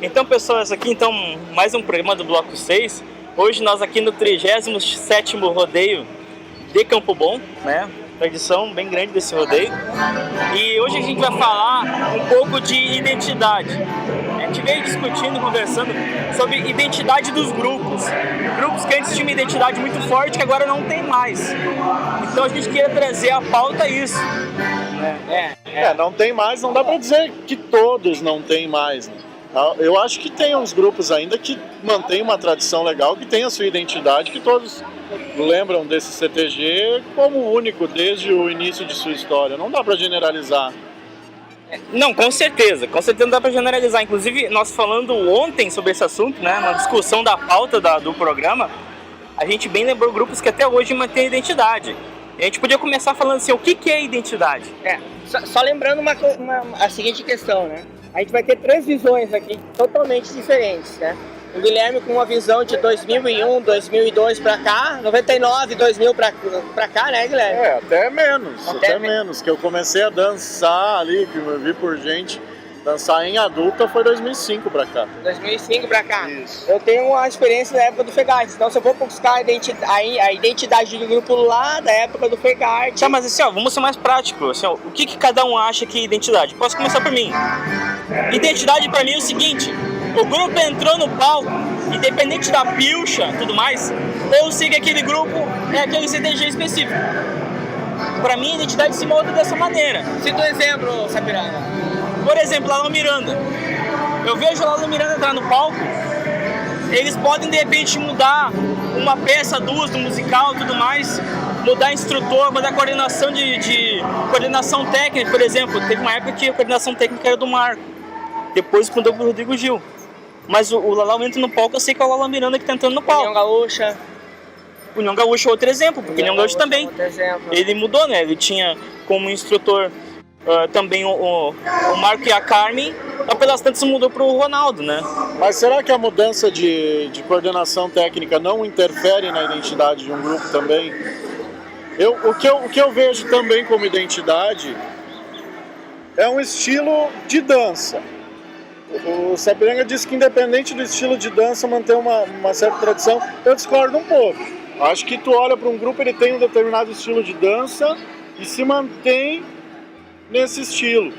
Então, pessoal, esse aqui então mais um programa do Bloco 6. Hoje nós aqui no 37º rodeio de Campo Bom, né? Tradição bem grande desse rodeio. E hoje a gente vai falar um pouco de identidade. A gente veio discutindo, conversando sobre identidade dos grupos. Grupos que antes tinham uma identidade muito forte que agora não tem mais. Então a gente queria trazer à pauta isso. Não tem mais, não dá pra dizer que todos não tem mais, né? Eu acho que tem uns grupos ainda que mantêm uma tradição legal, que tem a sua identidade, que todos lembram desse CTG como único desde o início de sua história. Não dá pra generalizar. Não, com certeza não dá pra generalizar. Inclusive, nós falando ontem sobre esse assunto, né, na discussão da pauta do programa, a gente bem lembrou grupos que até hoje mantêm a identidade. E a gente podia começar falando assim, o que é identidade? Só lembrando a seguinte questão, né? A gente vai ter três visões aqui totalmente diferentes, né? O Guilherme com uma visão de 2001, 2002 pra cá, 99, 2000 pra cá, né, Guilherme? Até menos, que eu comecei a dançar ali, que eu vi por gente dançar em adulta foi 2005 pra cá. 2005 pra cá? Isso. Eu tenho uma experiência da época do FEGART, então se eu vou buscar a identidade do grupo lá da época do FEGART... Tá, mas assim, vamos ser mais práticos, assim, o que cada um acha que é identidade? Posso começar por mim? Identidade pra mim é o seguinte, o grupo entrou no palco, independente da pilcha e tudo mais, eu sei que aquele grupo é aquele CTG específico. Pra mim, a identidade se molda dessa maneira. Cita um exemplo, Sapiranga. Por exemplo, Lalo Miranda. Eu vejo o Lalo Miranda entrar no palco, eles podem de repente mudar uma peça, duas do musical e tudo mais, mudar instrutor, mudar coordenação de coordenação técnica, por exemplo. Teve uma época que a coordenação técnica era do Marco, depois mudou pro Rodrigo Gil. Mas o Lalo entra no palco, eu sei que é o Lalo Miranda que tá entrando no palco. União Gaúcha. União Gaúcha é outro exemplo, porque União Gaúcha também. Ele mudou, né? Ele tinha como instrutor também o Marco e a Carmen, pelas tantas mudou para o Ronaldo, né? Mas será que a mudança de coordenação técnica não interfere na identidade de um grupo também? O que eu vejo também como identidade é um estilo de dança. O Sapiranga disse que independente do estilo de dança mantém uma certa tradição. Eu discordo um pouco. Acho que tu olha para um grupo, ele tem um determinado estilo de dança e se mantém nesse estilo.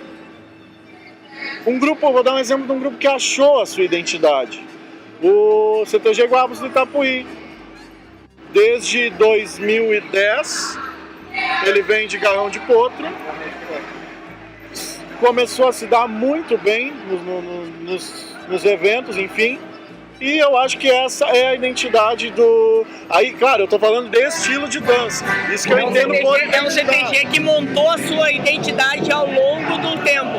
Vou dar um exemplo de um grupo que achou a sua identidade. O CTG Guabos do Itapuí. Desde 2010, ele vem de Garrão de Potro. Começou a se dar muito bem nos eventos, enfim. E eu acho que essa é a identidade do... Aí, claro, eu tô falando de estilo de dança. Isso que eu entendo por... É um CTG que montou a sua identidade ao longo do tempo.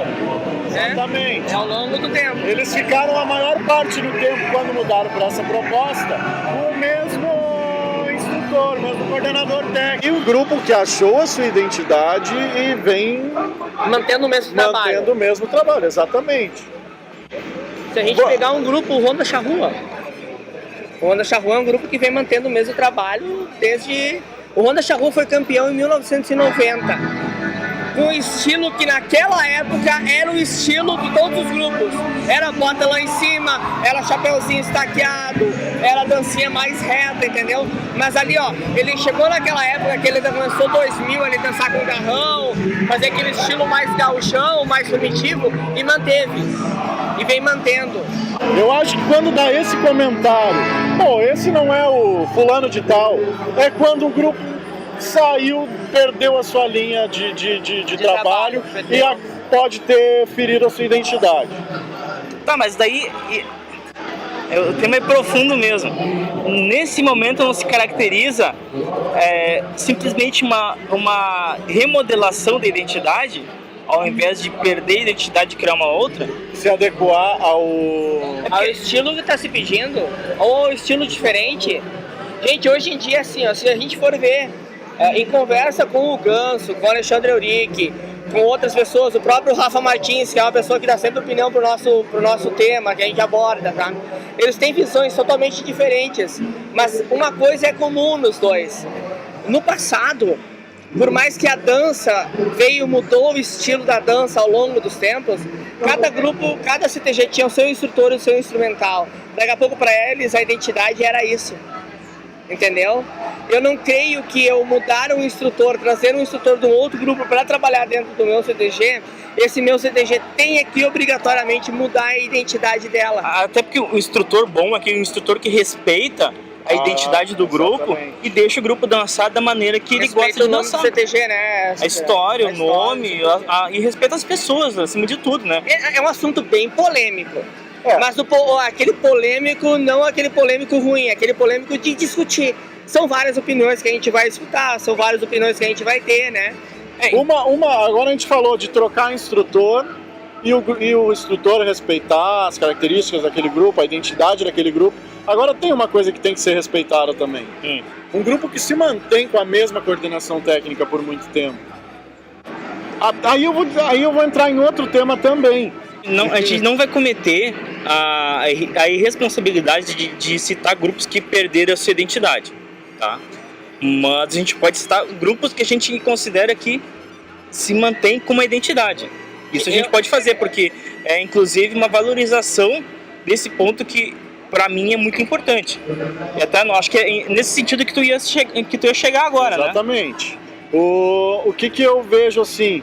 Exatamente. Ao longo do tempo. Eles ficaram a maior parte do tempo, quando mudaram para essa proposta, com o mesmo instrutor, o mesmo coordenador técnico. E o grupo que achou a sua identidade e vem... Mantendo o mesmo trabalho. Mantendo o mesmo trabalho, exatamente. Se a gente pegar um grupo, o Honda Charrua. O Honda Charrua é um grupo que vem mantendo o mesmo trabalho desde... O Honda Charrua foi campeão em 1990. Com um estilo que naquela época era o estilo de todos os grupos. Era bota lá em cima, era chapeuzinho estaqueado, era dancinha mais reta, entendeu? Mas ali, ele chegou naquela época que ele lançou 2000, ele dançar com garrão, fazer aquele estilo mais gauchão, mais primitivo, e manteve. E vem mantendo. Eu acho que quando dá esse comentário, esse não é o fulano de tal, é quando o grupo saiu, perdeu a sua linha de trabalho e pode ter ferido a sua identidade. Tá, mas daí o tema é profundo mesmo. Nesse momento não se caracteriza simplesmente uma remodelação da identidade, ao invés de perder a identidade e criar uma outra? Se adequar ao estilo que está se pedindo, ou ao estilo diferente. Gente, hoje em dia, assim, se a gente for ver, em conversa com o Ganso, com o Alexandre Eurique, com outras pessoas, o próprio Rafa Martins, que é uma pessoa que dá sempre opinião pro nosso tema, que a gente aborda, tá? Eles têm visões totalmente diferentes, mas uma coisa é comum nos dois. No passado, por mais que a dança mudou o estilo da dança ao longo dos tempos, cada grupo, cada CTG tinha o seu instrutor e o seu instrumental. Daqui a pouco para eles a identidade era isso. Entendeu? Eu não creio que eu mudar um instrutor, trazer um instrutor de um outro grupo para trabalhar dentro do meu CTG, esse meu CTG tenha que obrigatoriamente mudar a identidade dela. Até porque o instrutor bom é aquele instrutor que respeita a identidade do grupo e deixa o grupo dançar da maneira que ele gosta de dançar. O CTG, né? A história, o nome, e respeita as pessoas, acima de tudo, né? É um assunto bem polêmico. Mas aquele polêmico, não aquele polêmico ruim, aquele polêmico de discutir. São várias opiniões que a gente vai escutar, são várias opiniões que a gente vai ter, né? Agora a gente falou de trocar instrutor e o instrutor respeitar as características daquele grupo, a identidade daquele grupo. Agora tem uma coisa que tem que ser respeitada também. Um grupo que se mantém com a mesma coordenação técnica por muito tempo. Aí eu vou entrar em outro tema também. A gente não vai cometer a irresponsabilidade de citar grupos que perderam a sua identidade, tá? Mas a gente pode citar grupos que a gente considera que se mantém com uma identidade. Isso a gente pode fazer, porque é inclusive uma valorização desse ponto que para mim é muito importante. E até acho que é nesse sentido que tu ia chegar agora, exatamente, né? O que eu vejo assim,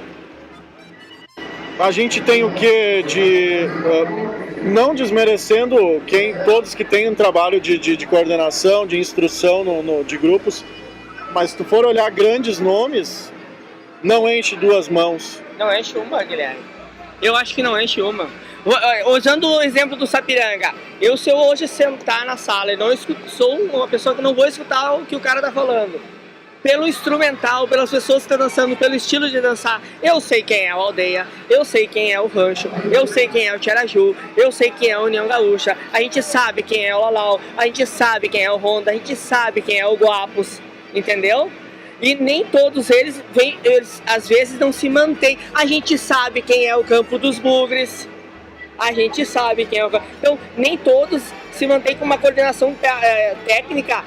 a gente tem o que de não desmerecendo todos que têm um trabalho de coordenação, de instrução de grupos, mas se tu for olhar grandes nomes, não enche duas mãos. Não enche uma, Guilherme. Eu acho que não enche uma. Usando o exemplo do Sapiranga, se eu hoje sentar na sala e não sou uma pessoa que não vou escutar o que o cara tá falando, pelo instrumental, pelas pessoas que estão dançando, pelo estilo de dançar, eu sei quem é a Aldeia, eu sei quem é o Rancho, eu sei quem é o Tiaraju, eu sei quem é a União Gaúcha, a gente sabe quem é o Lalau, a gente sabe quem é o Honda, a gente sabe quem é o Guapos, entendeu? E nem todos eles às vezes não se mantêm. A gente sabe quem é o Campo dos Bugres, a gente sabe quem é o... Então, nem todos se mantêm com uma coordenação técnica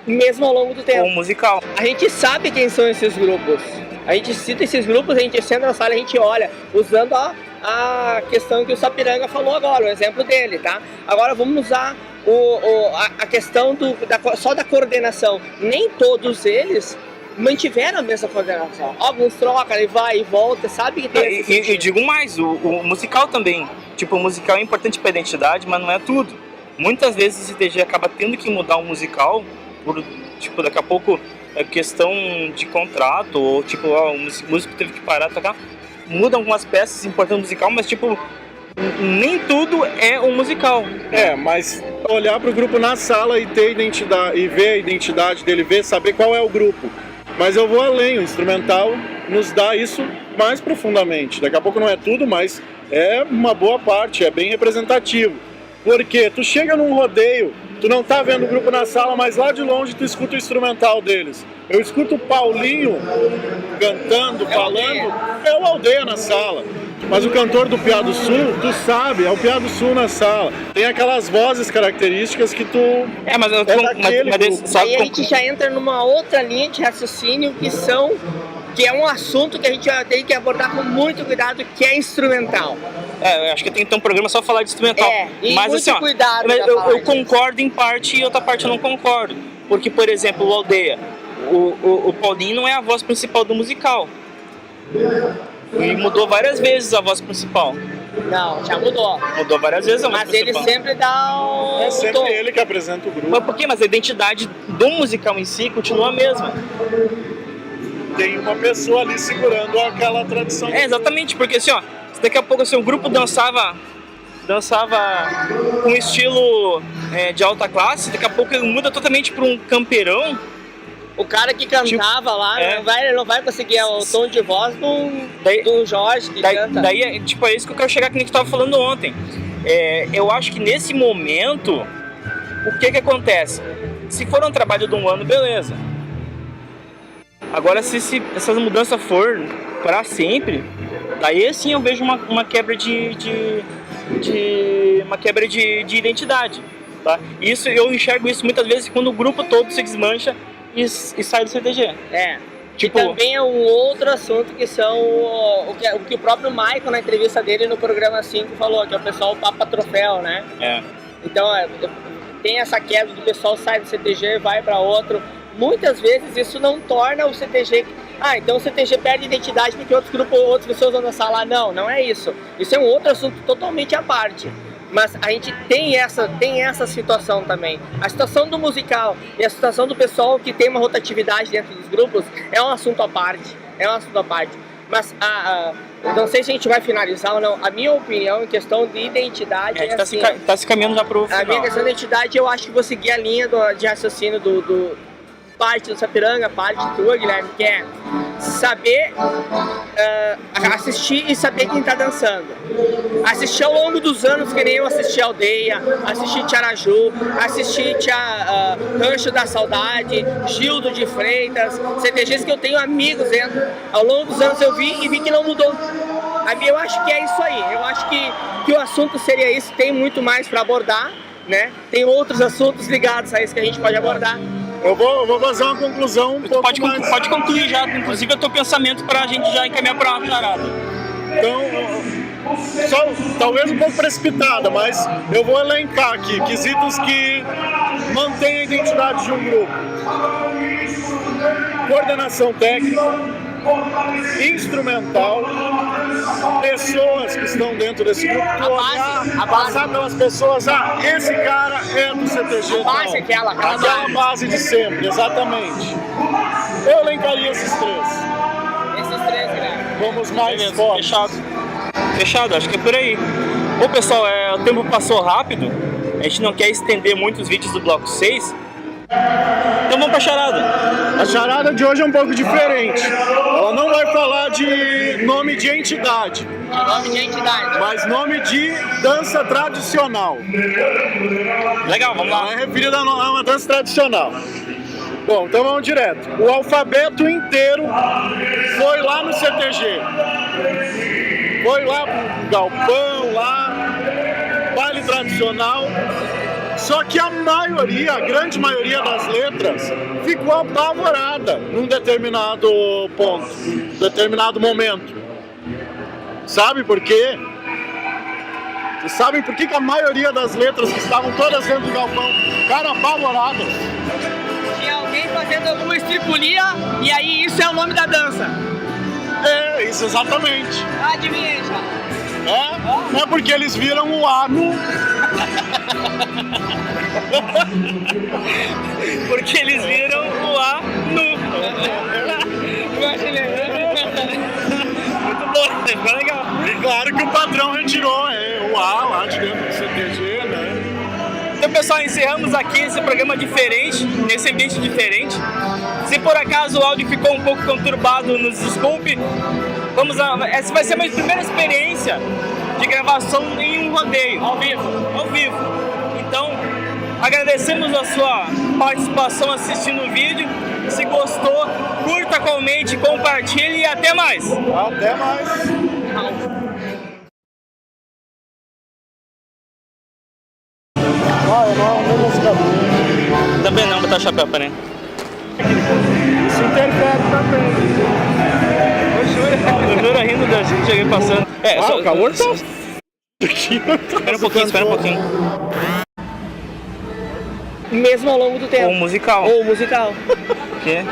mesmo ao longo do tempo. Ou musical. A gente sabe quem são esses grupos. A gente cita esses grupos, a gente senta na sala, a gente olha, usando a questão que o Sapiranga falou agora, o exemplo dele, tá? Agora vamos usar a questão só da coordenação. Nem todos eles mantiveram a mesma coordenação. Alguns trocam, ele vai e volta, sabe que tem e digo mais, o musical também. Tipo, o musical é importante para a identidade, mas não é tudo. Muitas vezes o CTG acaba tendo que mudar o musical por, tipo, daqui a pouco é questão de contrato, ou tipo, o músico teve que parar, tocar. Muda algumas peças importantes no musical, mas tipo, nem tudo é um musical. Mas olhar para o grupo na sala e ter identidade, e ver a identidade dele, saber qual é o grupo. Mas eu vou além, o instrumental nos dá isso mais profundamente. Daqui a pouco não é tudo, mas é uma boa parte, é bem representativo. Porque tu chega num rodeio, tu não tá vendo o grupo na sala, mas lá de longe tu escuta o instrumental deles. Eu escuto o Paulinho cantando, falando, é o Aldeia na sala. Mas o cantor do Piá do Sul, tu sabe, é o Piá do Sul na sala. Tem aquelas vozes características que tu... Aí a gente já entra numa outra linha de raciocínio que é um assunto que a gente tem que abordar com muito cuidado, que é instrumental. Eu acho que tem que ter um programa só falar de instrumental. E mas muito assim, cuidado. Eu concordo em parte e outra parte eu não concordo. Porque, por exemplo, o Aldeia, o Paulinho não é a voz principal do musical. E mudou várias vezes a voz principal. Não, já mudou. Mudou várias vezes a voz principal. Mas ele sempre dá o... É sempre ele que apresenta o grupo. Mas por quê? Mas a identidade do musical em si continua a mesma. Tem uma pessoa ali segurando aquela tradição. Exatamente, porque assim, ó, se daqui a pouco assim, um grupo dançava com estilo de alta classe, daqui a pouco ele muda totalmente para um campeirão. O cara que cantava lá não vai conseguir o tom de voz do Jorge que canta. Daí é isso que eu quero chegar, que nem que tu estava falando ontem. Eu acho que nesse momento, o que acontece? Se for um trabalho de um ano, beleza. Agora, se essa mudança for para sempre, daí sim eu vejo uma quebra uma quebra de identidade, tá? Eu enxergo isso muitas vezes quando o grupo todo se desmancha e sai do CTG. Tipo, E também é um outro assunto que são o que o próprio Michael, na entrevista dele no programa 5, falou, que é o pessoal papa troféu, né? Então, tem essa queda do pessoal sai do CTG, vai para outro. Muitas vezes isso não torna o CTG... então o CTG perde identidade porque outros grupos, outras pessoas vão dançar lá. Não, não é isso. Isso é um outro assunto totalmente à parte. Mas a gente tem essa situação também. A situação do musical e a situação do pessoal que tem uma rotatividade dentro dos grupos é um assunto à parte. Mas não sei se a gente vai finalizar ou não. A minha opinião em questão de identidade a gente tá se caminhando já pro final. A minha questão de identidade, eu acho que vou seguir a linha de raciocínio parte do Sapiranga, parte tua, Guilherme, que é saber assistir e saber quem tá dançando. Assistir ao longo dos anos, que nem eu assisti Aldeia, assisti Tiaraju, assisti Rancho da Saudade, Gildo de Freitas, CTGs que eu tenho amigos dentro. Ao longo dos anos eu vi e vi que não mudou. Eu acho que é isso aí. Eu acho que o assunto seria isso. Tem muito mais para abordar, né? Tem outros assuntos ligados a isso que a gente pode abordar. Eu vou fazer uma conclusão um pouco mais... Pode concluir já, inclusive, o teu pensamento para a gente já encaminhar para uma charada. Então, talvez um pouco precipitada, mas eu vou elencar aqui quesitos que mantêm a identidade de um grupo. Coordenação técnica, instrumental, pessoas que estão dentro desse grupo, passar pelas pessoas, esse cara é do CTG. A base, aquela base de sempre, exatamente. Eu elencaria esses três. Guilherme. Vamos mais fortes. Fechado, acho que é por aí. Bom, pessoal, o tempo passou rápido, a gente não quer estender muito os vídeos do Bloco 6, então vamos pra charada. A charada de hoje é um pouco diferente. Ela não vai falar de nome de entidade. Mas nome de dança tradicional. Legal, vamos lá. Ela é referida a uma dança tradicional. Bom, então vamos direto. O alfabeto inteiro foi lá no CTG. Foi lá pro galpão, baile tradicional. Só que a grande maioria das letras ficou apavorada num determinado ponto, determinado momento. Sabe por quê? Vocês sabem por que a maioria das letras que estavam todas dentro do galpão ficaram apavoradas? Tinha alguém fazendo alguma estripulia e aí isso é o nome da dança. Isso exatamente. Adivinha, já. É porque eles viram o A no... Porque eles viram o A nu. Muito bom, ficou legal. E claro que o padrão retirou o A lá de dentro do CTG, né? Então, pessoal, encerramos aqui esse programa diferente, nesse ambiente diferente. Se por acaso o áudio ficou um pouco conturbado, nos desculpe. Essa vai ser a minha primeira experiência de gravação em um rodeio, ao vivo. Então, agradecemos a sua participação assistindo o vídeo. Se gostou, curta, comente, compartilhe e até mais. Até mais. Eu não música. Também não, botar chapéu para mim. Isso interfere também. Eu juro rindo da gente, cheguei passando. O calor tá... Espera um pouquinho. Mesmo ao longo do tempo. Ou musical. Ou musical. O quê?